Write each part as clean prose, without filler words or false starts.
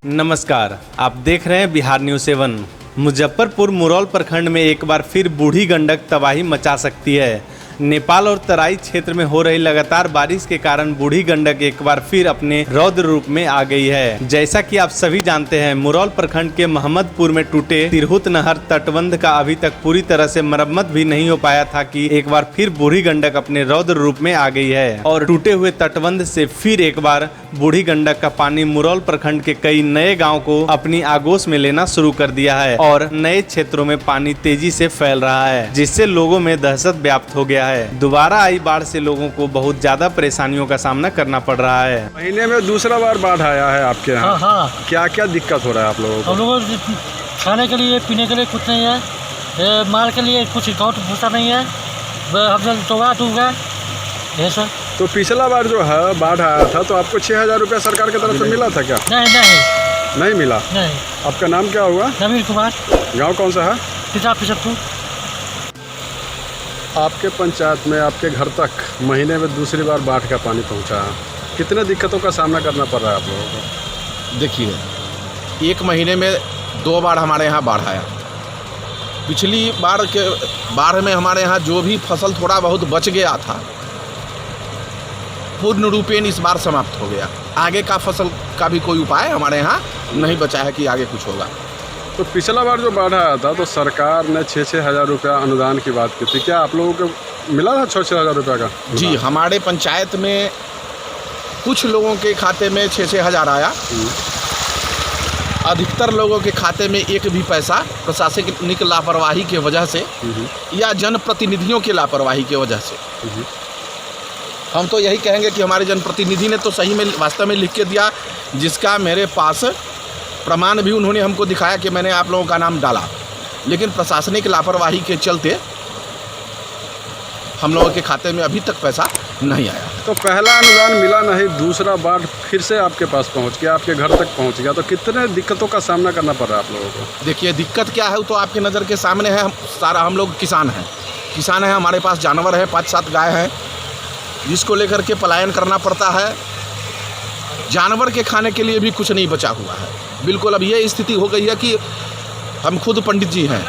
नमस्कार, आप देख रहे हैं बिहार न्यूज़ 7। मुजफ्फरपुर मुरौल प्रखंड में एक बार फिर बूढ़ी गंडक तबाही मचा सकती है। नेपाल और तराई क्षेत्र में हो रही लगातार बारिश के कारण बूढ़ी गंडक एक बार फिर अपने रौद्र रूप में आ गई है। जैसा कि आप सभी जानते हैं, मुरौल प्रखंड के मोहम्मदपुर में टूटे तिरहुत नहर तटबंध का अभी तक पूरी तरह से मरम्मत भी नहीं हो पाया था कि एक बार फिर बूढ़ी गंडक अपने रौद्र रूप में आ गई है और टूटे हुए तटबंध से फिर एक बार बूढ़ी गंडक का पानी मुरौल प्रखंड के कई नए गाँव को अपनी आगोश में लेना शुरू कर दिया है और नए क्षेत्रों में पानी तेजी से फैल रहा है, जिससे लोगों में दहशत व्याप्त हो गया है। दोबारा आई बाढ़ से लोगों को बहुत ज्यादा परेशानियों का सामना करना पड़ रहा है। महीने में दूसरा बार बाढ़ आया है आपके यहाँ। हाँ। क्या क्या दिक्कत हो रहा है आप लोगों को? हम लोगों को खाने के लिए, पीने के लिए कुछ नहीं है, माल के लिए कुछ गाँव भूसा नहीं है, हम लोग टोवा डूब गए है सर। तो पिछला बार जो है बाढ़ आया था तो आपको 6,000 रुपया सरकार की तरफ से मिला था क्या? नहीं मिला। नहीं। आपका नाम क्या हुआ? नवीन कुमार। गाँव कौन सा है? पिछापुर। आपके पंचायत में आपके घर तक महीने में दूसरी बार बाढ़ का पानी पहुंचा है। कितने दिक्कतों का सामना करना पड़ रहा है आप लोगों को? देखिए, एक महीने में 2 बार हमारे यहाँ बाढ़ आया। पिछली बाढ़ में हमारे यहाँ जो भी फसल थोड़ा बहुत बच गया था, पूर्ण रूपेण इस बार समाप्त हो गया। आगे का फसल का भी कोई उपाय हमारे यहाँ नहीं बचा है कि आगे कुछ होगा। तो पिछला बार जो बाढ़ आया था तो सरकार ने 6-6 हज़ार रुपया अनुदान की बात की थी। क्या आप लोगों को मिला था 6-6 हज़ार रुपया का? जी, हमारे पंचायत में कुछ लोगों के खाते में 6-6 हज़ार आया। अधिकतर लोगों के खाते में एक भी पैसा प्रशासनिक लापरवाही की वजह से या जनप्रतिनिधियों की लापरवाही की वजह से, हम तो यही कहेंगे कि हमारे जनप्रतिनिधि ने तो सही में वास्तव में लिख के दिया, जिसका मेरे पास प्रमाण भी उन्होंने हमको दिखाया कि मैंने आप लोगों का नाम डाला, लेकिन प्रशासनिक लापरवाही के चलते हम लोगों के खाते में अभी तक पैसा नहीं आया। तो पहला अनुदान मिला नहीं, दूसरा बाढ़ फिर से आपके पास पहुंच गया, आपके घर तक पहुंच गया, तो कितने दिक्कतों का सामना करना पड़ रहा है आप लोगों को? देखिए, दिक्कत क्या है तो आपके नज़र के सामने है। हम लोग किसान हैं, हमारे पास जानवर है, 5-7 गाय हैं, जिसको लेकर के पलायन करना पड़ता है। जानवर के खाने के लिए भी कुछ नहीं बचा हुआ है। बिल्कुल अब ये स्थिति हो गई है कि हम खुद पंडित जी हैं,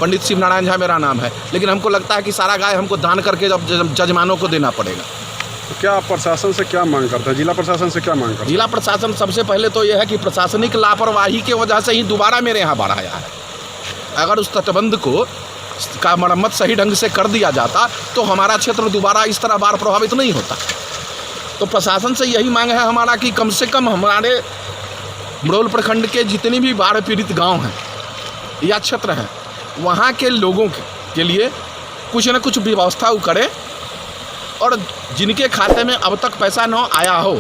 पंडित शिव नारायण झा मेरा नाम है, लेकिन हमको लगता है कि सारा गाय हमको दान करके जब जजमानों को देना पड़ेगा। तो क्या आप प्रशासन से क्या मांग करते हैं? जिला प्रशासन से क्या मांग करते हैं? जिला प्रशासन सबसे पहले तो यह है कि प्रशासनिक लापरवाही की वजह से ही दोबारा मेरे यहाँ बाढ़ आया है। अगर उस तटबंध का मरम्मत सही ढंग से कर दिया जाता तो हमारा क्षेत्र दोबारा इस तरह बाढ़ प्रभावित नहीं होता। तो प्रशासन से यही मांग है हमारा कि कम से कम हमारे मुरौल प्रखंड के जितने भी बाढ़ पीड़ित गांव हैं या क्षेत्र हैं, वहाँ के लोगों के लिए कुछ न कुछ व्यवस्था करें और जिनके खाते में अब तक पैसा न आया हो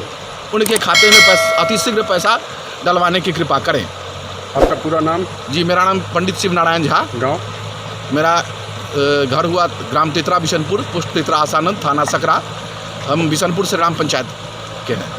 उनके खाते में अतिशीघ्र पैसा डलवाने की कृपा करें। आपका पूरा नाम? जी, मेरा नाम पंडित शिव नारायण झा। गाँव? मेरा घर हुआ ग्राम तितरा बिशनपुर, पोस्ट तितरा आसानंद, थाना सकरा। हम बिशनपुर से ग्राम पंचायत के हैं।